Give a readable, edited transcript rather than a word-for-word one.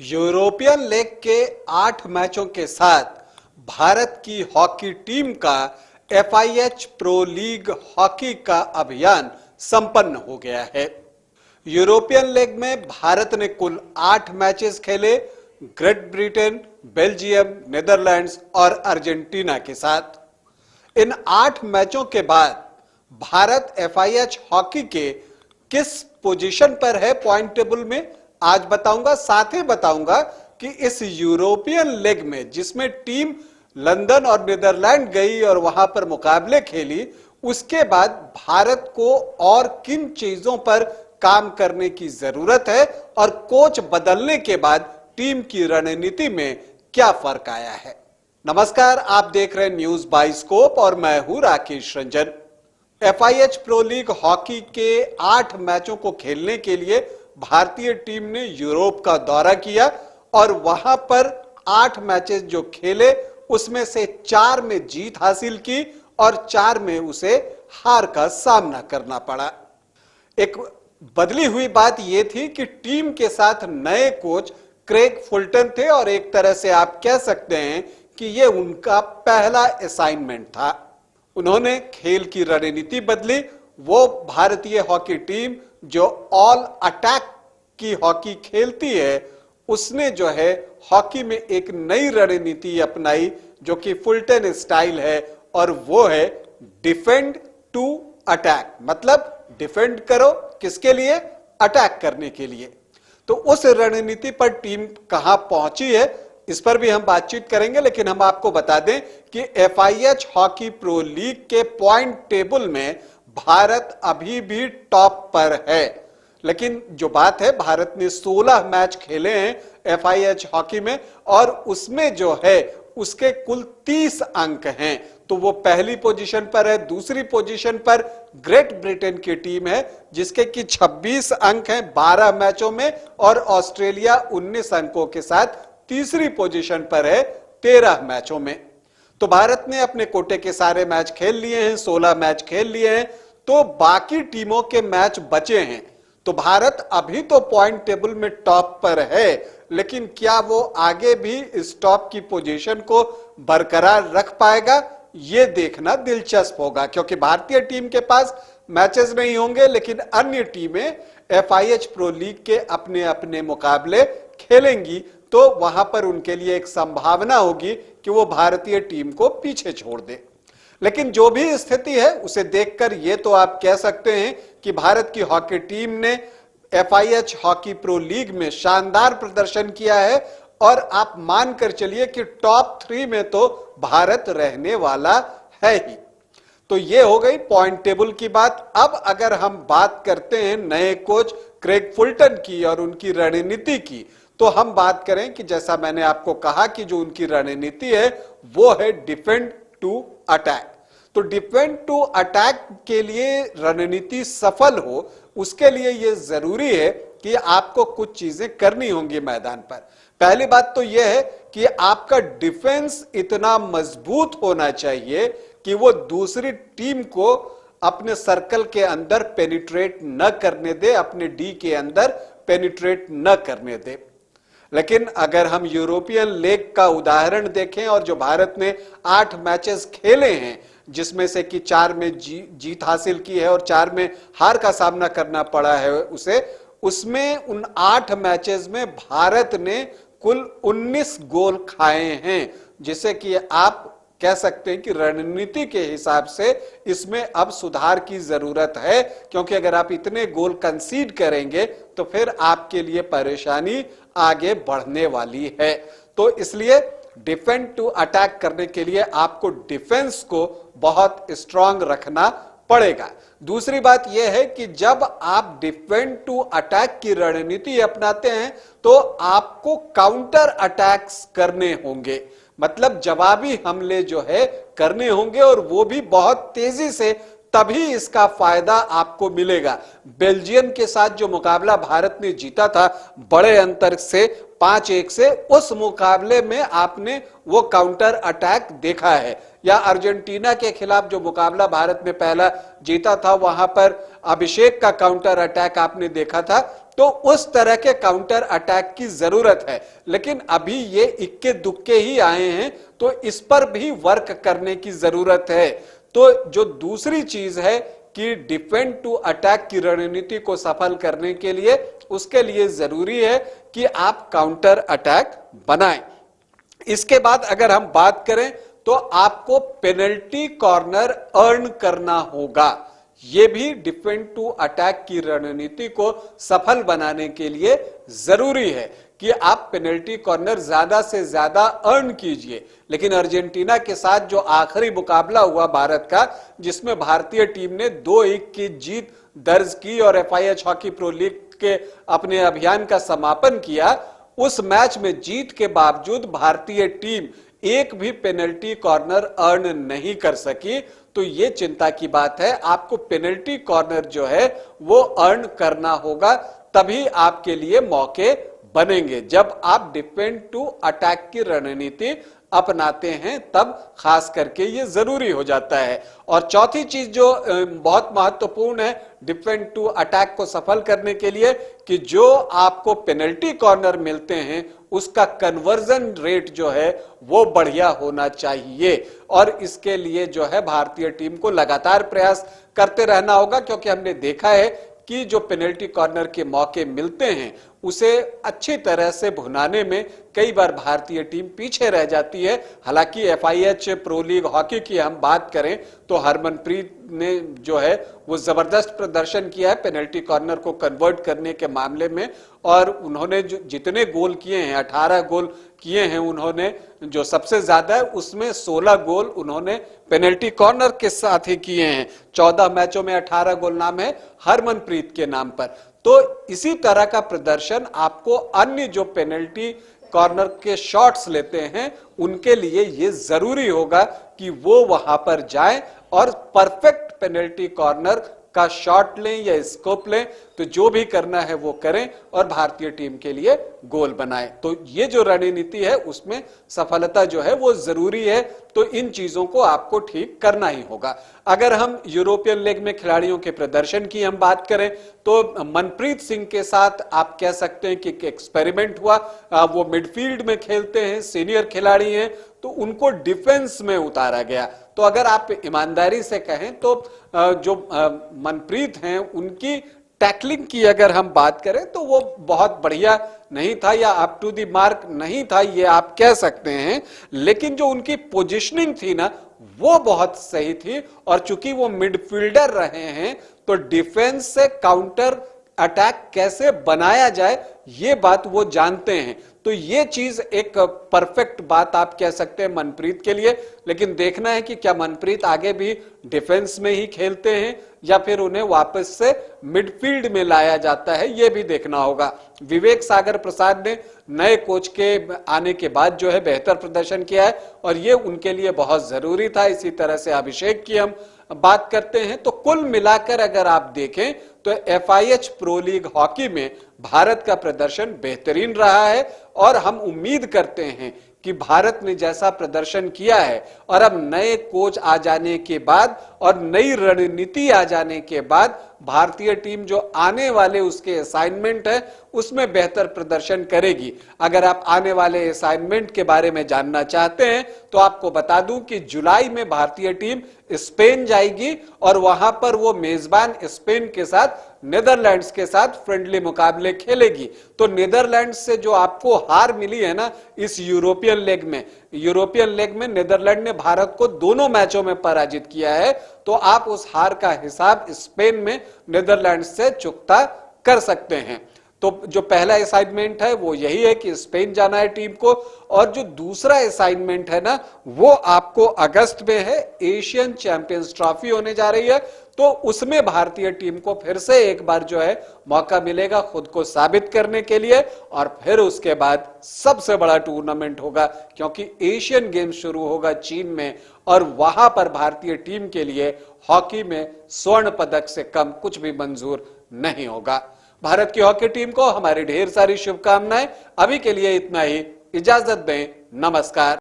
European league के 8 मैचों के साथ भारत की हॉकी टीम का FIH प्रो लीग हॉकी का अभियान संपन्न हो गया है। यूरोपियन लीग में भारत ने कुल 8 मैचेस खेले, ग्रेट ब्रिटेन, बेल्जियम, नीदरलैंड्स और अर्जेंटीना के साथ। इन 8 मैचों के बाद भारत FIH हॉकी के किस पोजीशन पर है पॉइंट टेबल में, आज बताऊंगा। साथ ही बताऊंगा कि इस यूरोपियन लीग में जिसमें टीम लंदन और नीदरलैंड गई और वहां पर मुकाबले खेली, उसके बाद भारत को और किन चीजों पर काम करने की जरूरत है और कोच बदलने के बाद टीम की रणनीति में क्या फर्क आया है। नमस्कार, आप देख रहे हैं न्यूज बाय स्कोप और मैं हूं Rakesh Ranjan. FIH pro league hockey के 8 मैचों को खेलने के लिए भारतीय टीम ने यूरोप का दौरा किया और वहां पर 8 मैचेस जो खेले उसमें से 4 में जीत हासिल की और 4 में उसे हार का सामना करना पड़ा। एक बदली हुई बात यह थी कि टीम के साथ नए कोच क्रेग फुलटन थे और एक तरह से आप कह सकते हैं कि यह उनका पहला असाइनमेंट था। उन्होंने खेल की रणनीति बदली। वो भारतीय हॉकी टीम जो ऑल अटैक की हॉकी खेलती है, उसने जो है हॉकी में एक नई रणनीति अपनाई जो कि फुलटन स्टाइल है, और वो है डिफेंड टू अटैक। मतलब डिफेंड करो किसके लिए? अटैक करने के लिए। तो उस रणनीति पर टीम कहां पहुंची है इस पर भी हम बातचीत करेंगे, लेकिन हम आपको बता दें कि FIH हॉकी प्रो लीग के पॉइंट टेबल में भारत अभी भी टॉप पर है। लेकिन जो बात है, भारत ने 16 मैच खेले हैं FIH हॉकी में और उसमें जो है उसके कुल 30 अंक हैं। तो वो पहली पोजीशन पर है। दूसरी पोजीशन पर ग्रेट ब्रिटेन की टीम है जिसके कि 26 अंक हैं 12 मैचों में, और ऑस्ट्रेलिया 19 अंकों के साथ तीसरी पोजीशन पर है 13 मैचों में। तो भारत ने अपने कोटे के सारे मैच खेल लिए हैं, 16 मैच खेल लिए हैं, तो बाकी टीमों के मैच बचे हैं। तो भारत अभी तो पॉइंट टेबल में टॉप पर है, लेकिन क्या वो आगे भी इस टॉप की पोजीशन को बरकरार रख पाएगा, ये देखना दिलचस्प होगा। क्योंकि भारतीय टीम के पास मैचेस नहीं होंगे, लेकिन अन्य टीमें FIH प्रो लीग के अपने अपने मुकाबले खेलेंगी, तो वहां पर उनके लिए एक संभावना होगी कि वो भारतीय टीम को पीछे छोड़ दे। लेकिन जो भी स्थिति है उसे देखकर ये तो आप कह सकते हैं कि भारत की हॉकी टीम ने FIH हॉकी प्रो लीग में शानदार प्रदर्शन किया है, और आप मानकर चलिए कि टॉप 3 में तो भारत रहने वाला है ही। तो ये हो गई पॉइंट टेबल की बात। अब अगर हम बात करते हैं नए कोच क्रेग फुलटन की और उनकी रणनीति की, तो हम बात करें कि जैसा मैंने आपको कहा कि जो उनकी रणनीति है वो है डिफेंड टू अटैक। तो डिफेंड टू अटैक के लिए रणनीति सफल हो, उसके लिए यह जरूरी है कि आपको कुछ चीजें करनी होंगी मैदान पर। पहली बात तो यह है कि आपका डिफेंस इतना मजबूत होना चाहिए कि वो दूसरी टीम को अपने सर्कल के अंदर पेनिट्रेट न करने दे, अपने डी के अंदर पेनिट्रेट न करने दे। लेकिन अगर हम यूरोपियन लीग का उदाहरण देखें और जो भारत ने 8 मैचेस खेले हैं जिसमें से कि 4 में जीत हासिल की है और 4 में हार का सामना करना पड़ा है उसे, उसमें उन 8 मैचेस में भारत ने कुल 19 गोल खाए हैं, जिसे कि आप कह सकते हैं कि रणनीति के हिसाब से इसमें अब सुधार की जरूरत है। क्योंकि अगर आप इतने गोल कंसीड करेंगे तो फिर आपके लिए परेशानी आगे बढ़ने वाली है। तो इसलिए डिफेंड टू अटैक करने के लिए आपको डिफेंस को बहुत स्ट्रांग रखना पड़ेगा। दूसरी बात यह है कि जब आप डिफेंड टू अटैक की रणनीति अपनाते हैं तो आपको काउंटर अटैक्स करने होंगे। मतलब जवाबी हमले जो है करने होंगे, और वो भी बहुत तेजी से, तभी इसका फायदा आपको मिलेगा। बेल्जियम के साथ जो मुकाबला भारत ने जीता था बड़े अंतर से 5-1 से, उस मुकाबले में आपने वो काउंटर अटैक देखा है। या अर्जेंटीना के खिलाफ जो मुकाबला भारत ने पहला जीता था, वहां पर अभिषेक का काउंटर अटैक आपने देखा था। तो उस तरह के काउंटर अटैक की जरूरत है। लेकिन अभी ये इक्के दुक्के ही आए हैं, तो इस पर भी वर्क करने की जरूरत है। तो जो दूसरी चीज है कि डिफेंड टू अटैक की रणनीति को सफल करने के लिए, उसके लिए जरूरी है कि आप काउंटर अटैक बनाएं। इसके बाद अगर हम बात करें तो आपको पेनल्टी कॉर्नर अर्न करना होगा। यह भी डिफेंड टू अटैक की रणनीति को सफल बनाने के लिए जरूरी है कि आप पेनल्टी कॉर्नर ज्यादा से ज्यादा अर्न कीजिए। लेकिन अर्जेंटीना के साथ जो आखिरी मुकाबला हुआ भारत का, जिसमें भारतीय टीम ने 2-1 की जीत दर्ज की और FIH हॉकी प्रो लीग के अपने अभियान का समापन किया, उस मैच में जीत के बावजूद भारतीय टीम एक भी पेनल्टी कॉर्नर अर्न नहीं कर सकी। तो यह चिंता की बात है। आपको पेनल्टी कॉर्नर जो है वो अर्न करना होगा, तभी आपके लिए मौके बनेंगे। जब आप डिफेंड टू अटैक की रणनीति अपनाते हैं तब खास करके ये जरूरी हो जाता है। और चौथी चीज जो बहुत महत्वपूर्ण है डिफेंड टू अटैक को सफल करने के लिए, कि जो आपको पेनल्टी कॉर्नर मिलते हैं उसका कन्वर्जन रेट जो है वो बढ़िया होना चाहिए। और इसके लिए जो है भारतीय टीम को लगातार प्रयास करते रहना होगा, क्योंकि हमने देखा है कि जो पेनल्टी कॉर्नर के मौके मिलते हैं उसे अच्छी तरह से भुनाने में कई बार भारतीय टीम पीछे रह जाती है। हालांकि FIH प्रो लीग हॉकी की हम बात करें तो हरमनप्रीत ने जो है वो जबरदस्त प्रदर्शन किया है पेनल्टी कॉर्नर को कन्वर्ट करने के मामले में। और उन्होंने जो जितने गोल किए हैं, 18 गोल किए हैं उन्होंने, जो सबसे ज्यादा है उसमें 16 गोल उन्होंने पेनल्टी कॉर्नर के साथ ही किए हैं। 14 मैचों में 18 गोल नाम है हरमनप्रीत के नाम पर। तो इसी तरह का प्रदर्शन आपको अन्य जो पेनल्टी कॉर्नर के शॉट्स लेते हैं उनके लिए ये जरूरी होगा कि वो वहां पर जाएं और परफेक्ट पेनल्टी कॉर्नर का शॉट लें या स्कोप लें। तो जो भी करना है वो करें और भारतीय टीम के लिए गोल बनाएं। तो ये जो रणनीति है उसमें सफलता जो है वो जरूरी है। तो इन चीजों को आपको ठीक करना ही होगा। अगर हम यूरोपियन लीग में खिलाड़ियों के प्रदर्शन की हम बात करें तो मनप्रीत सिंह के साथ आप कह सकते हैं कि एक एक्सपेरिमेंट हुआ। वो मिडफील्ड में खेलते हैं, सीनियर खिलाड़ी हैं, तो उनको डिफेंस में उतारा गया। तो अगर आप ईमानदारी से कहें तो जो मनप्रीत हैं उनकी टैकलिंग की अगर हम बात करें तो वो बहुत बढ़िया नहीं था या अप टू द मार्क नहीं था, ये आप कह सकते हैं। लेकिन जो उनकी पोजीशनिंग थी ना वो बहुत सही थी। और चूंकि वो मिडफील्डर रहे हैं तो डिफेंस से काउंटर अटैक कैसे बनाया जाए ये बात वो जानते हैं। तो ये चीज एक परफेक्ट बात आप कह सकते हैं मनप्रीत के लिए। लेकिन देखना है कि क्या मनप्रीत आगे भी डिफेंस में ही खेलते हैं या फिर उन्हें वापस से मिडफील्ड में लाया जाता है, यह भी देखना होगा। विवेक सागर प्रसाद ने नए कोच के आने के बाद जो है बेहतर प्रदर्शन किया है और ये उनके लिए बहुत जरूरी था। इसी तरह से अभिषेक की हम बात करते हैं। तो कुल मिलाकर अगर आप देखें तो FIH प्रो लीग हॉकी में भारत का प्रदर्शन बेहतरीन रहा है और हम उम्मीद करते हैं कि भारत ने जैसा प्रदर्शन किया है और अब नए कोच आ जाने के बाद और नई रणनीति आ जाने के बाद भारतीय टीम जो आने वाले उसके असाइनमेंट है उसमें बेहतर प्रदर्शन करेगी। अगर आप आने वाले असाइनमेंट के बारे में जानना चाहते हैं तो आपको बता दूं कि जुलाई में भारतीय टीम स्पेन जाएगी और वहां पर वो मेजबान स्पेन के साथ नीदरलैंड्स के साथ फ्रेंडली मुकाबले खेलेगी। तो नीदरलैंड्स से जो आपको हार मिली है ना इस यूरोपियन लीग में नीदरलैंड ने भारत को दोनों मैचों में पराजित किया है। तो आप उस हार का हिसाब स्पेन में नीदरलैंड्स से चुकता कर सकते हैं। तो जो पहला असाइनमेंट है वो यही है कि स्पेन जाना है टीम को, और जो दूसरा असाइनमेंट है ना वो आपको अगस्त में है, एशियन चैंपियंस ट्रॉफी होने जा रही है। तो उसमें भारतीय टीम को फिर से एक बार जो है मौका मिलेगा खुद को साबित करने के लिए, और फिर उसके बाद सबसे बड़ा टूर्नामेंट होगा क्योंकि एशियन गेम्स शुरू होगा चीन में, और वहां पर भारतीय टीम के लिए हॉकी में स्वर्ण पदक से कम कुछ भी मंजूर नहीं होगा। भारत की हॉकी टीम को हमारी ढेर सारी शुभकामनाएं। अभी के लिए इतना ही, इजाजत दें, नमस्कार।